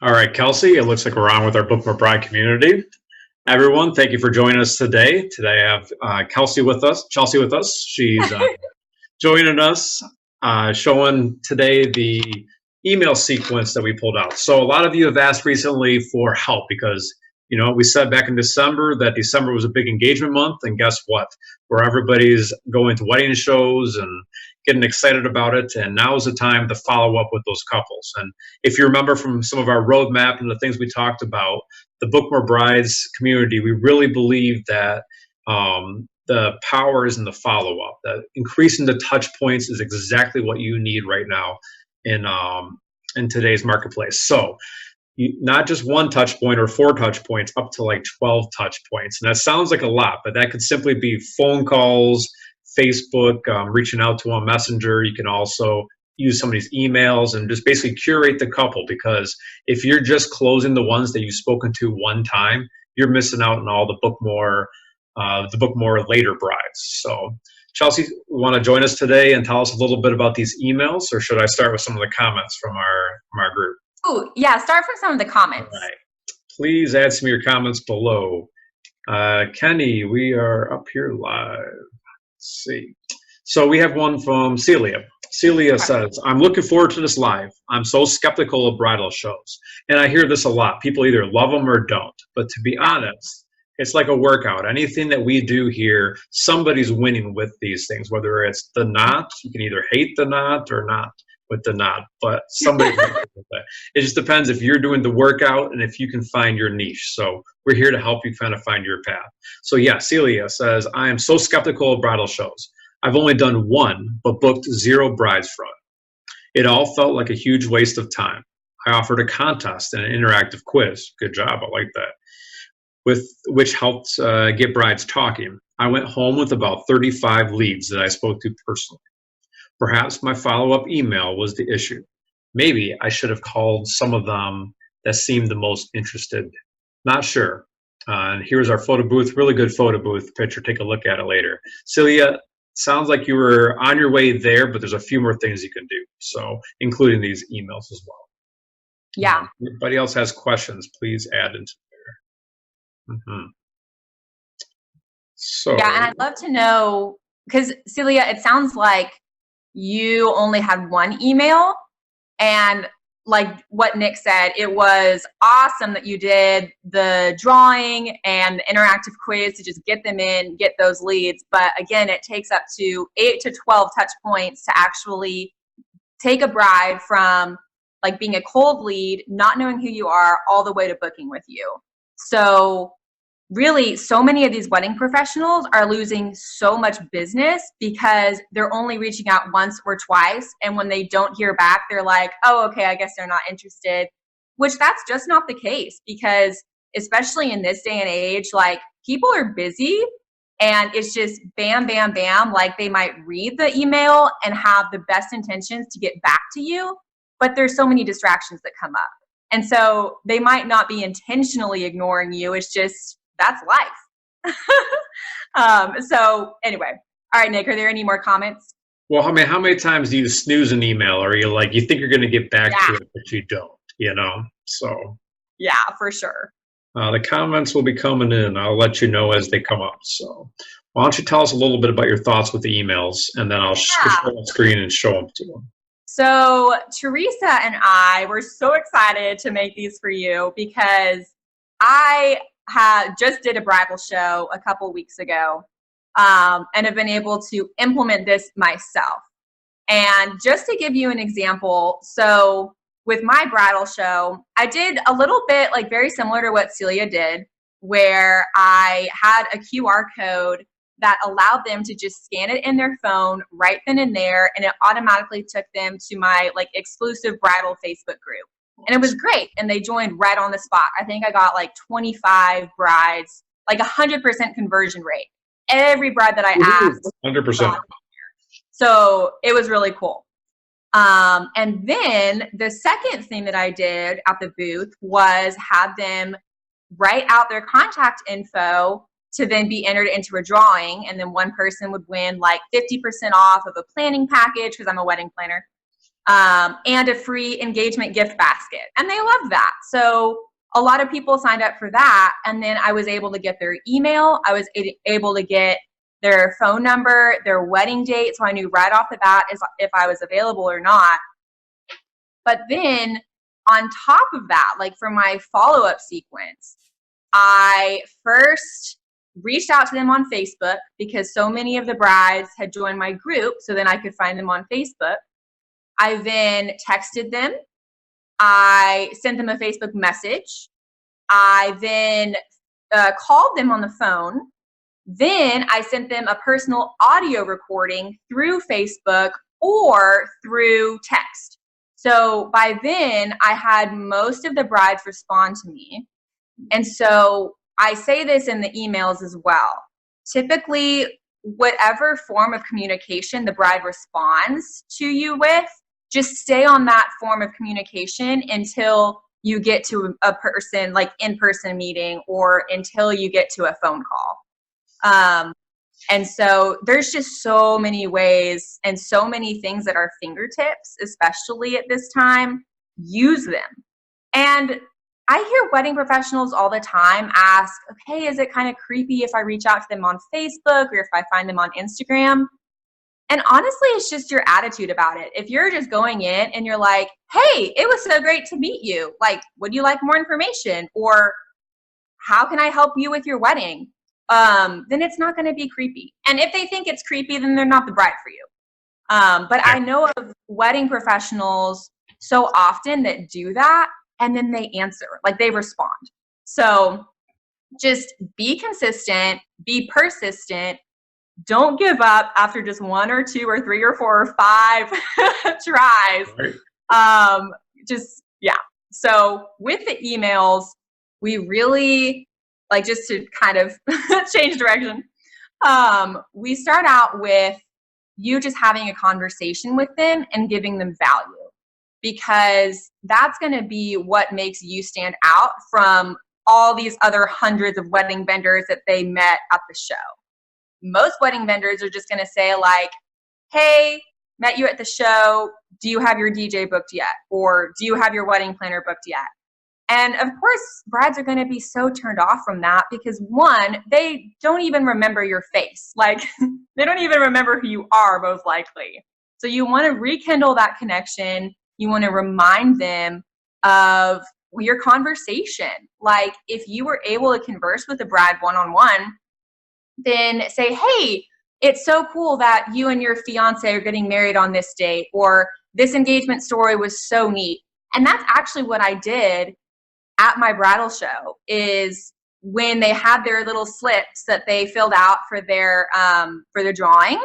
All right, Kelsey, it looks like we're on with our Book Bride community. Everyone, thank you for joining us today. Today I have Chelsea with us. She's joining us, showing today the email sequence that we pulled out. So a lot of you have asked recently for help because, we said back in December that December was a big engagement month, and guess what? Where everybody's going to wedding shows and getting excited about it, and now is the time to follow up with those couples. And if you remember from some of our roadmap and the things we talked about, the Book More Brides community, we really believe that the power is in the follow-up. That increasing the touch points is exactly what you need right now in today's marketplace. So not just one touch point or 4 touch points, up to like 12 touch points. And that sounds like a lot, but that could simply be phone calls, Facebook, reaching out to a messenger. You can also use somebody's emails and just basically curate the couple, because if you're just closing the ones that you've spoken to one time, you're missing out on all the book more later brides. So Chelsea, want to join us today and tell us a little bit about these emails, or should I start with some of the comments from our group? Oh, yeah, start from some of the comments. All right. Please add some of your comments below. Kenny, we are up here live. Let's see. So we have one from Celia. Celia says, I'm looking forward to this live. I'm so skeptical of bridal shows. And I hear this a lot. People either love them or don't. But to be honest, it's like a workout. Anything that we do here, somebody's winning with these things, whether it's the knot, you can either hate the knot or not with the knot, but somebody's winning with that. It just depends if you're doing the workout and if you can find your niche. So we're here to help you kind of find your path. So yeah, Celia says, I am so skeptical of bridal shows. I've only done one, but booked 0 brides from it. It all felt like a huge waste of time. I offered a contest and an interactive quiz. Good job, I like that. Which helped get brides talking. I went home with about 35 leads that I spoke to personally. Perhaps my follow-up email was the issue. Maybe I should have called some of them that seemed the most interested. Not sure. And here's our photo booth, really good photo booth picture. Take a look at it later. Celia, sounds like you were on your way there, but there's a few more things you can do. So including these emails as well. Yeah. If anybody else has questions, please add into there. So yeah, and I'd love to know, because Celia, it sounds like you only had one email, and like what Nick said, it was awesome that you did the drawing and the interactive quiz to just get them in, get those leads. But again, it takes up to 8 to 12 touch points to actually take a bride from like being a cold lead, not knowing who you are, all the way to booking with you. So really, so many of these wedding professionals are losing so much business because they're only reaching out once or twice. And when they don't hear back, they're like, oh, okay, I guess they're not interested, which that's just not the case, because especially in this day and age, like people are busy and it's just bam, bam, bam. Like they might read the email and have the best intentions to get back to you, but there's so many distractions that come up. And so they might not be intentionally ignoring you. It's just, that's life. So anyway, all right, Nick, are there any more comments? Well, how many times do you snooze an email, or you think you're going to get back to it, but you don't, So yeah, for sure. The comments will be coming in. I'll let you know as they come up. So why don't you tell us a little bit about your thoughts with the emails, and then I'll share the screen and show them to them. So Teresa and I were so excited to make these for you because I just did a bridal show a couple weeks ago, and have been able to implement this myself. And just to give you an example, so with my bridal show, I did a little bit like very similar to what Celia did, where I had a QR code that allowed them to just scan it in their phone right then and there, and it automatically took them to my like exclusive bridal Facebook group. And it was great. And they joined right on the spot. I think I got like 25 brides, like 100% conversion rate. Every bride that I asked. 100%. So it was really cool. And then the second thing that I did at the booth was have them write out their contact info to then be entered into a drawing. And then one person would win like 50% off of a planning package, because I'm a wedding planner. and a free engagement gift basket. And they loved that. So a lot of people signed up for that. And then I was able to get their email. I was able to get their phone number, their wedding date. So I knew right off the bat if I was available or not. But then on top of that, like for my follow-up sequence, I first reached out to them on Facebook because so many of the brides had joined my group, so then I could find them on Facebook. I then texted them. I sent them a Facebook message. I then called them on the phone. Then I sent them a personal audio recording through Facebook or through text. So by then, I had most of the brides respond to me. And so I say this in the emails as well. Typically, whatever form of communication the bride responds to you with, just stay on that form of communication until you get to a person, like in-person meeting, or until you get to a phone call. And so there's just so many ways and so many things at our fingertips, especially at this time. Use them. And I hear wedding professionals all the time ask, okay, is it kind of creepy if I reach out to them on Facebook or if I find them on Instagram? And honestly, it's just your attitude about it. If you're just going in and you're like, hey, it was so great to meet you. Like, would you like more information? Or how can I help you with your wedding? Then it's not going to be creepy. And if they think it's creepy, then they're not the bride for you. But I know of wedding professionals so often that do that, and then they answer, like they respond. So just be consistent, be persistent. Don't give up after just 1 or 2 or 3 or 4 or 5 tries. Right. Yeah. So with the emails, we really, like, just to kind of change direction, we start out with you just having a conversation with them and giving them value, because that's going to be what makes you stand out from all these other hundreds of wedding vendors that they met at the show. Most wedding vendors are just going to say, like, hey, met you at the show. Do you have your DJ booked yet? Or do you have your wedding planner booked yet? And of course, brides are going to be so turned off from that because, one, they don't even remember your face. Like, they don't even remember who you are, most likely. So you want to rekindle that connection. You want to remind them of your conversation. Like, if you were able to converse with the bride one-on-one, then say, hey, it's so cool that you and your fiance are getting married on this date, or this engagement story was so neat. And that's actually what I did at my bridal show, is when they had their little slips that they filled out for their drawing,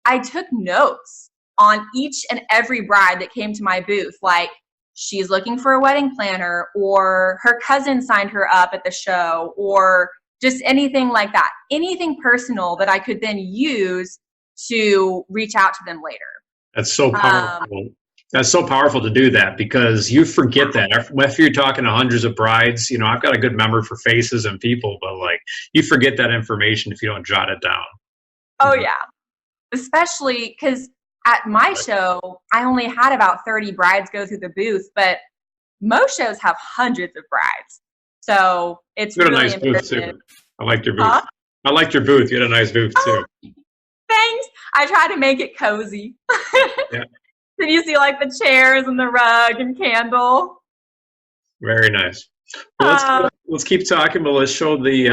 I took notes on each and every bride that came to my booth, like, she's looking for a wedding planner, or her cousin signed her up at the show, or just anything like that, anything personal that I could then use to reach out to them later. That's so powerful. That's so powerful to do that, because you forget that. If you're talking to hundreds of brides, you know, I've got a good memory for faces and people, but like, you forget that information if you don't jot it down. Oh yeah. Especially because at my show, I only had about 30 brides go through the booth, but most shows have hundreds of brides. So it's you had really a nice booth important. too. I liked your booth. I liked your booth. You had a nice booth too. Thanks. I try to make it cozy. Yeah. Then you see like the chairs and the rug and candle. Very nice. Well, let's keep talking, but let's show the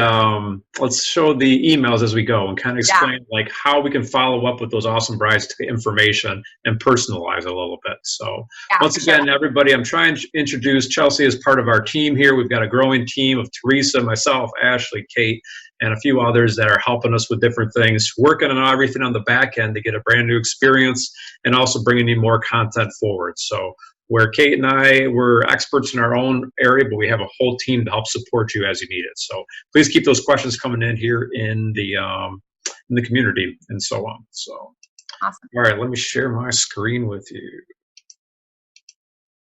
emails as we go and kind of explain like how we can follow up with those awesome brides to get information and personalize a little bit. So once again, everybody, I'm trying to introduce Chelsea as part of our team here. We've got a growing team of Teresa, myself, Ashley, Kate, and a few others that are helping us with different things, working on everything on the back end to get a brand new experience and also bringing you more content forward. So where Kate and I, we're experts in our own area, but we have a whole team to help support you as you need it. So please keep those questions coming in here in the community and so on. So, awesome. All right, let me share my screen with you.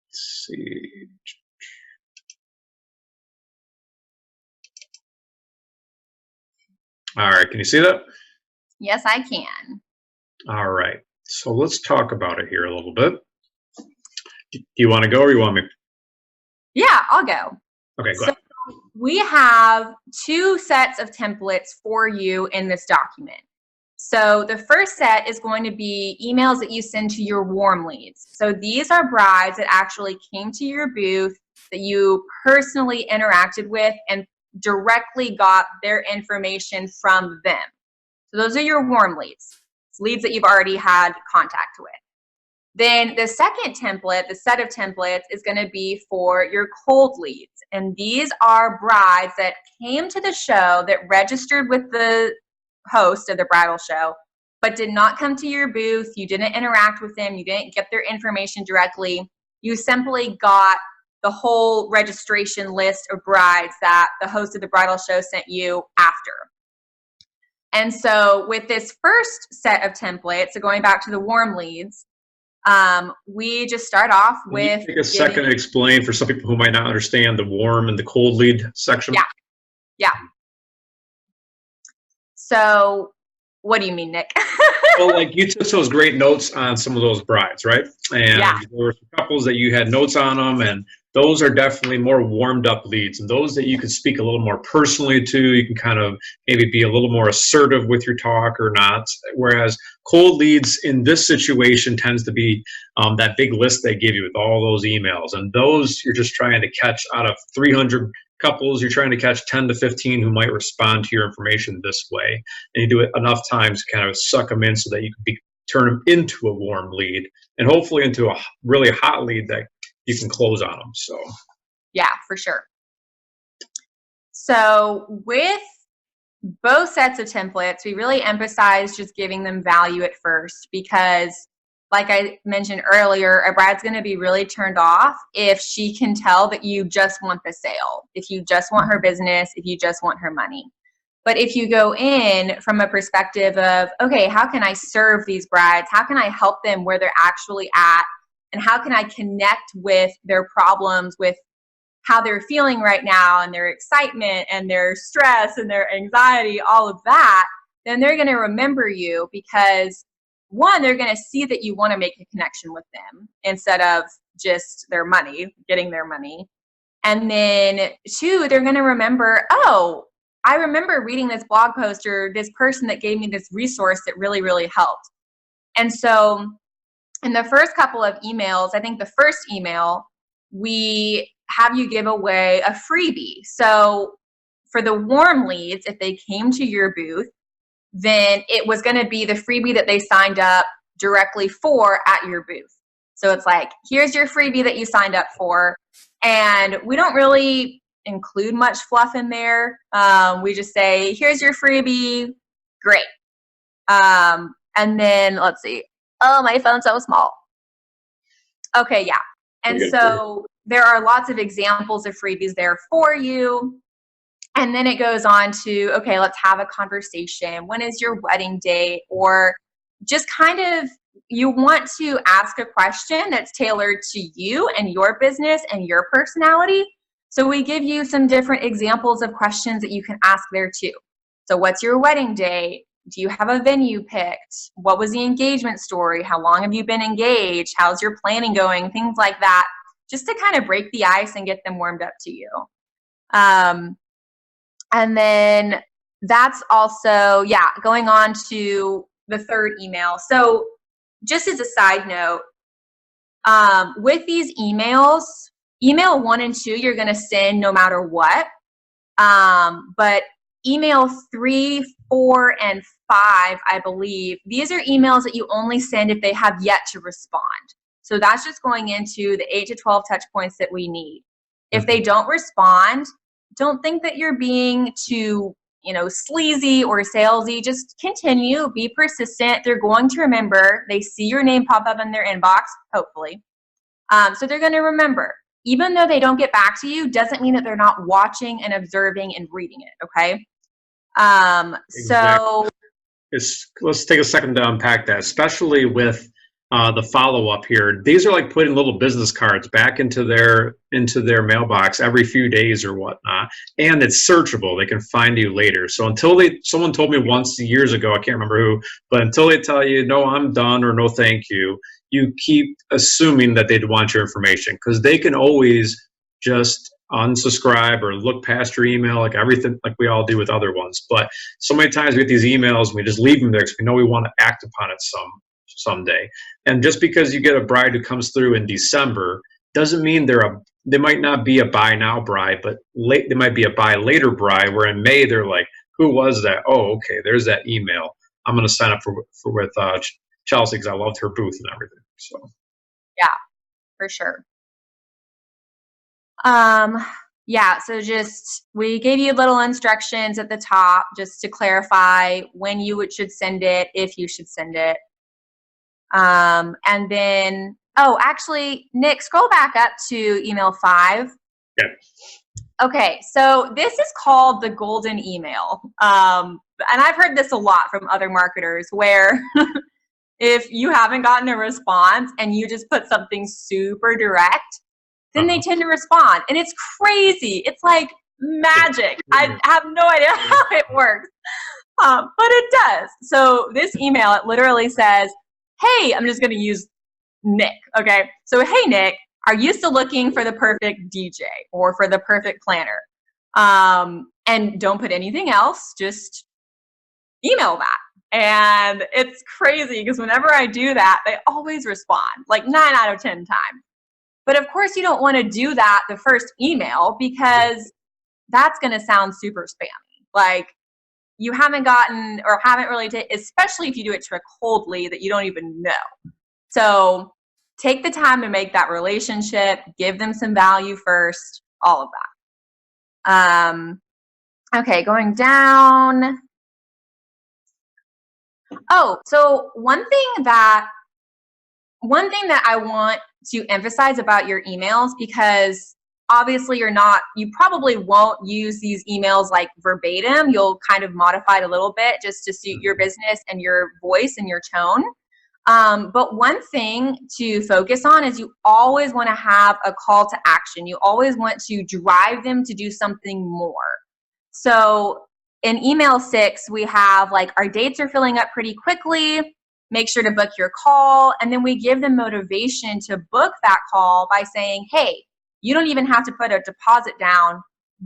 Let's see. All right, can you see that? Yes, I can. All right, so let's talk about it here a little bit. Do you want to go or you want me? Yeah, I'll go. Okay, go So ahead. we have two sets of templates for you in this document. So the first set is going to be emails that you send to your warm leads. So these are brides that actually came to your booth, that you personally interacted with and directly got their information from them. So those are your warm leads. It's leads that you've already had contact with. Then the second template, the set of templates, is going to be for your cold leads. And these are brides that came to the show, that registered with the host of the bridal show, but did not come to your booth. You didn't interact with them. You didn't get their information directly. You simply got the whole registration list of brides that the host of the bridal show sent you after. And so with this first set of templates, so going back to the warm leads, we just start off with. Can you take a second to explain for some people who might not understand the warm and the cold lead section? Yeah. So what do you mean, Nick? Well, like you took those great notes on some of those brides, right? And there were some couples that you had notes on them, and those are definitely more warmed up leads, and those that you can speak a little more personally to. You can kind of maybe be a little more assertive with your talk or not. Whereas cold leads in this situation tends to be that big list they give you with all those emails, and those you're just trying to catch out of 300 couples. You're trying to catch 10 to 15 who might respond to your information this way, and you do it enough times to kind of suck them in so that you can turn them into a warm lead and hopefully into a really hot lead that you can close on them. So yeah, for sure. So with both sets of templates, we really emphasize just giving them value at first, because like I mentioned earlier, a bride's going to be really turned off if she can tell that you just want the sale, if you just want her business, if you just want her money. But if you go in from a perspective of, okay, how can I serve these brides? How can I help them where they're actually at? And how can I connect with their problems, with how they're feeling right now and their excitement and their stress and their anxiety, all of that, then they're going to remember you, because one, they're going to see that you want to make a connection with them instead of just their money, getting their money. And then two, they're going to remember, oh, I remember reading this blog post or this person that gave me this resource that really, really helped. And so in the first couple of emails, I think the first email, we have you give away a freebie. So for the warm leads, if they came to your booth, then it was going to be the freebie that they signed up directly for at your booth. So it's like, here's your freebie that you signed up for. And we don't really include much fluff in there. We just say, here's your freebie. Great. And then let's see. Oh, my phone's so small. Okay, yeah. And so there are lots of examples of freebies there for you. And then it goes on to, okay, let's have a conversation. When is your wedding date? Or just kind of, you want to ask a question that's tailored to you and your business and your personality. So we give you some different examples of questions that you can ask there too. So what's your wedding date? Do you have a venue picked? What was the engagement story? How long have you been engaged? How's your planning going? Things like that, just to kind of break the ice and get them warmed up to you. And then that's also, yeah, going on to the third email. So just as a side note, with these emails, email 1 and 2, you're going to send no matter what. But email 3, 4, and 5, I believe, these are emails that you only send if they have yet to respond. So that's just going into the 8 to 12 touch points that we need. If they don't respond, don't think that you're being too, sleazy or salesy. Just continue, be persistent. They're going to remember. They see your name pop up in their inbox, hopefully. So they're going to remember. Even though they don't get back to you, doesn't mean that they're not watching and observing and reading it, okay? So let's take a second to unpack that, especially with the follow-up here. These are like putting little business cards back into their mailbox every few days or whatnot, and it's searchable. They can find you later. So until someone told me once years ago, I can't remember who, but until they tell you, no, I'm done, or no, thank you, you keep assuming that they'd want your information, because they can always just unsubscribe or look past your email, like everything, like we all do with other ones. But so many times we get these emails and we just leave them there because we know we want to act upon it someday. And just because you get a bride who comes through in December doesn't mean they might not be a buy now bride, but they might be a buy later bride, where in May they're like, who was that? Oh, okay, there's that email. I'm going to sign up with Chelsea because I loved her booth and everything. So yeah, for sure. Yeah, so just, we gave you little instructions at the top just to clarify when you should send it, if you should send it. And then, oh, actually, Nick, scroll back up to email 5. yeah. Okay, so this is called the golden email. And I've heard this a lot from other marketers, where if you haven't gotten a response and you just put something super direct, then they tend to respond. And it's crazy. It's like magic. I have no idea how it works, but it does. So this email, it literally says, hey, I'm just going to use Nick. Okay. So, hey, Nick, are you still looking for the perfect DJ or for the perfect planner? And don't put anything else, just email that. And it's crazy because whenever I do that, they always respond, like 9 out of 10 times. But of course, you don't want to do that the first email, because that's going to sound super spammy. Like, you haven't gotten or haven't really, especially if you do it to a cold lead that you don't even know. So take the time to make that relationship, give them some value first, all of that. Okay, going down. Oh, so one thing that I want to emphasize about your emails, because obviously you probably won't use these emails like verbatim. You'll kind of modify it a little bit just to suit your business and your voice and your tone. But one thing to focus on is you always want to have a call to action. You always want to drive them to do something more. So in email 6, we have like, our dates are filling up pretty quickly. Make sure to book your call. And then we give them motivation to book that call by saying, hey, you don't even have to put a deposit down,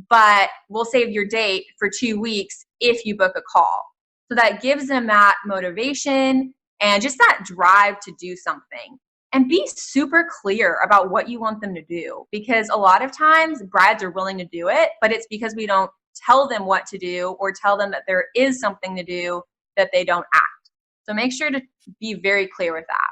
but we'll save your date for 2 weeks if you book a call. So that gives them that motivation and just that drive to do something. And be super clear about what you want them to do, because a lot of times brides are willing to do it, but it's because we don't tell them what to do or tell them that there is something to do that they don't act. So make sure to be very clear with that.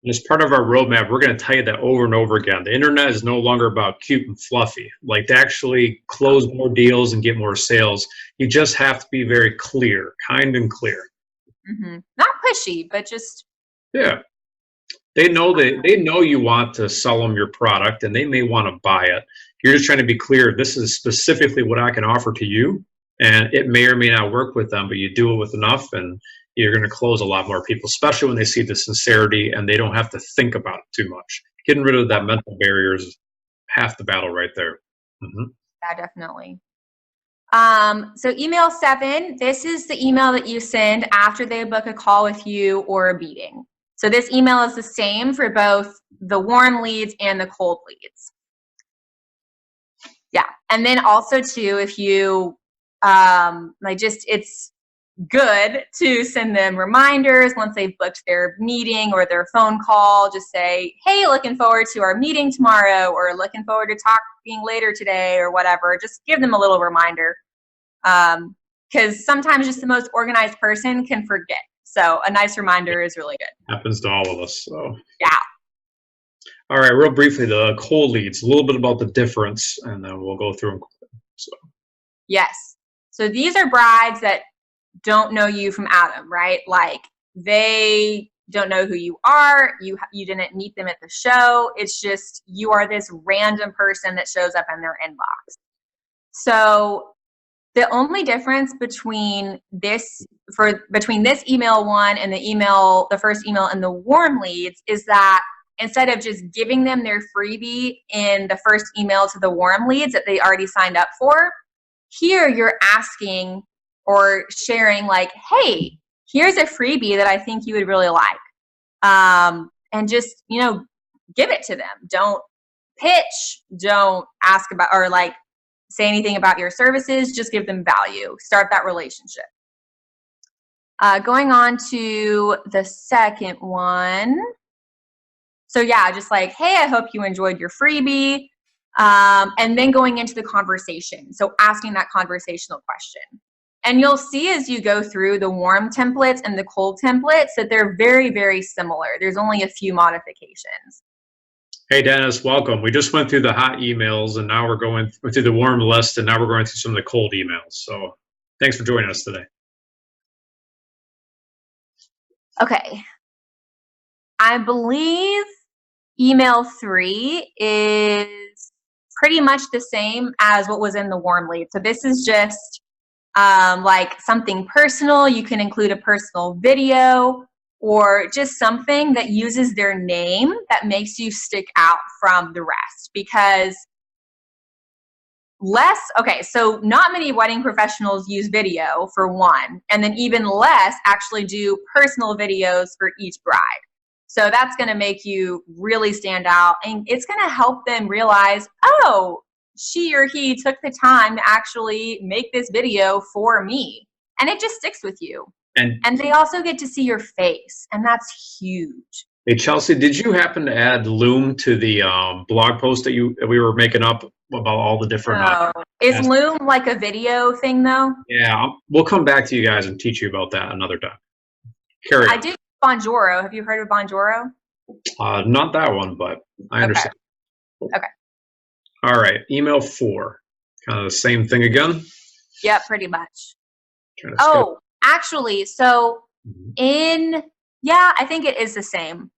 And as part of our roadmap, we're going to tell you that over and over again. The internet is no longer about cute and fluffy. Like, to actually close more deals and get more sales, you just have to be very clear, kind and clear. Not pushy, but just, yeah. They know you want to sell them your product, and they may want to buy it. You're just trying to be clear. This is specifically what I can offer to you, and it may or may not work with them, but you do it with enough, and you're going to close a lot more people, especially when they see the sincerity and they don't have to think about it too much. Getting rid of that mental barrier is half the battle right there. Yeah, definitely. So email 7, this is the email that you send after they book a call with you or a meeting. So this email is the same for both the warm leads and the cold leads. Yeah. And then also too, if you, it's good to send them reminders once they've booked their meeting or their phone call. Just say, hey, looking forward to our meeting tomorrow, or looking forward to talking later today, or whatever. Just give them a little reminder, because sometimes just the most organized person can forget. So a nice reminder is really good. Happens to all of us. So yeah. All right, real briefly, the cold leads, a little bit about the difference, and then we'll go through them. So. Yes. So these are brides that don't know you from Adam, right? Like, they don't know who you are. You didn't meet them at the show. It's just, you are this random person that shows up in their inbox. So the only difference between this email 1 and the first email and the warm leads is that instead of just giving them their freebie in the first email to the warm leads that they already signed up for, here you're asking or sharing like, hey, here's a freebie that I think you would really like. and just, give it to them. Don't pitch, don't ask about, or like say anything about your services, just give them value. Start that relationship. Going on to the second one. So yeah, just like, hey, I hope you enjoyed your freebie. And then going into the conversation. So asking that conversational question. And you'll see as you go through the warm templates and the cold templates that they're very, very similar. There's only a few modifications. Hey, Dennis, welcome. We just went through the hot emails, and now we're going through the warm list, and now we're going through some of the cold emails. So thanks for joining us today. Okay. I believe email 3 is pretty much the same as what was in the warm lead. So this is just like something personal. You can include a personal video or just something that uses their name that makes you stick out from the rest, because so not many wedding professionals use video for one, and then even less actually do personal videos for each bride. So that's going to make you really stand out, and it's going to help them realize, oh, she or he took the time to actually make this video for me. And it just sticks with you. And they also get to see your face, and that's huge. Hey, Chelsea, did you happen to add Loom to the blog post that we were making up about all the different... Is Loom like a video thing, though? Yeah, we'll come back to you guys and teach you about that another time. Carry on. I do Bonjoro. Have you heard of Bonjoro? Not that one, but I understand. Okay. All right, email 4. Kind of the same thing again? Yeah, pretty much. Oh, actually, so I think it is the same.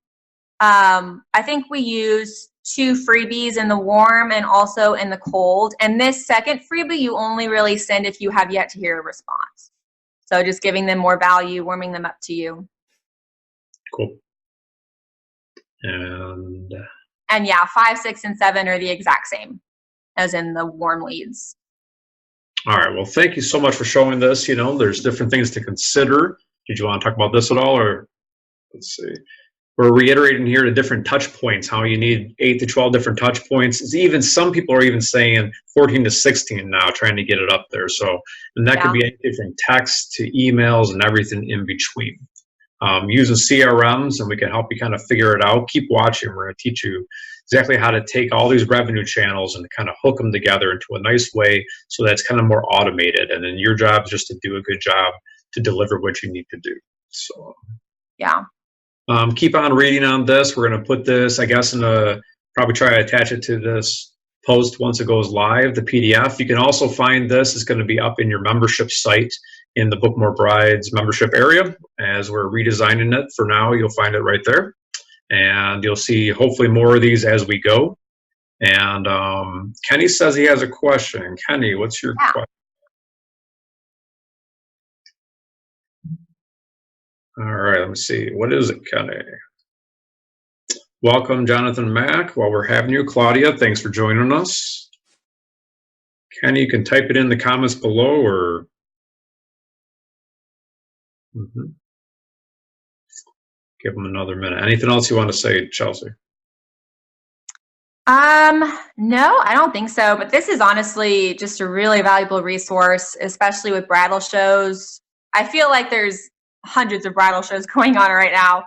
I think we use 2 freebies in the warm and also in the cold. And this second freebie, you only really send if you have yet to hear a response. So just giving them more value, warming them up to you. Cool. And yeah, 5, 6, and 7 are the exact same as in the warm leads. All right. Well, thank you so much for showing this. There's different things to consider. Did you want to talk about this at all? Or let's see. We're reiterating here the different touch points, how you need 8 to 12 different touch points. It's even some people are even saying 14 to 16 now, trying to get it up there. So, and that could be anything from text to emails and everything in between. Using CRMs, and we can help you kind of figure it out. Keep watching. We're going to teach you exactly how to take all these revenue channels and kind of hook them together into a nice way so that's kind of more automated. And then your job is just to do a good job to deliver what you need to do. So, yeah. Keep on reading on this. We're going to put this, I guess, probably try to attach it to this post once it goes live, the PDF. You can also find this. It's going to be up in your membership site in the Book More Brides membership area. As we're redesigning it for now, you'll find it right there. And you'll see hopefully more of these as we go. And Kenny says he has a question. Kenny, what's your question? All right, let me see. What is it, Kenny? Welcome, Jonathan Mack. While we're having you, Claudia, thanks for joining us. Kenny, you can type it in the comments below, or give them another minute. Anything else you want to say, Chelsea? No, I don't think so. But this is honestly just a really valuable resource, especially with bridal shows. I feel like there's hundreds of bridal shows going on right now.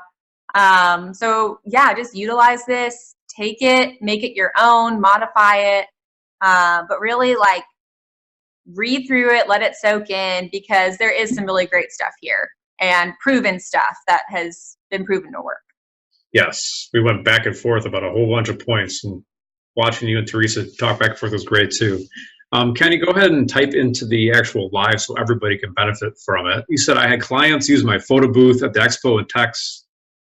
So yeah, just utilize this, take it, make it your own, modify it, but really like read through it, let it soak in, because there is some really great stuff here and proven stuff that has been proven to work. Yes, we went back and forth about a whole bunch of points, and watching you and Teresa talk back and forth was great too. Kenny, go ahead and type into the actual live so everybody can benefit from it. You said, I had clients use my photo booth at the expo and text.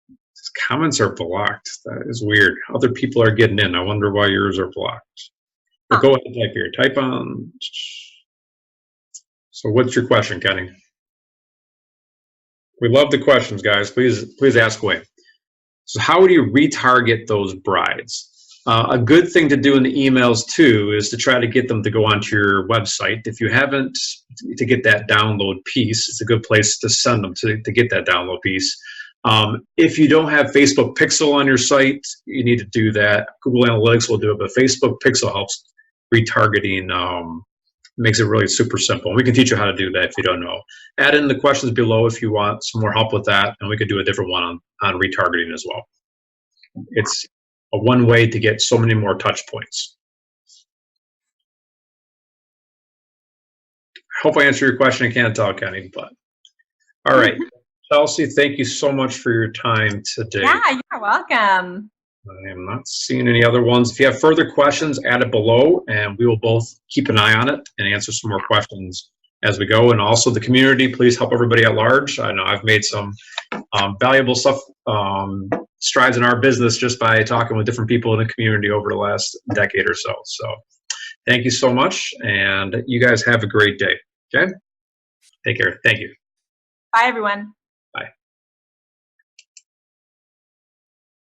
His comments are blocked. That is weird. Other people are getting in. I wonder why yours are blocked. But go ahead and type here. Type on. So what's your question, Kenny? We love the questions, guys. Please ask away. So how would you retarget those brides? A good thing to do in the emails too is to try to get them to go onto your website. If you haven't, to get that download piece, it's a good place to send them to get that download piece. If you don't have Facebook Pixel on your site, you need to do that. Google Analytics will do it, but Facebook Pixel helps retargeting. Makes it really super simple. We can teach you how to do that if you don't know. Add in the questions below if you want some more help with that, and we could do a different one on retargeting as well. It's a one way to get so many more touch points. I hope I answered your question. I can't tell, Kenny, but all right. Chelsea, thank you so much for your time today. Yeah, you're welcome. I am not seeing any other ones. If you have further questions, add it below, and we will both keep an eye on it and answer some more questions as we go. And also the community, please help everybody at large. I know I've made some valuable stuff, strides in our business just by talking with different people in the community over the last decade or so. So thank you so much, and you guys have a great day. Okay? Take care. Thank you. Bye, everyone.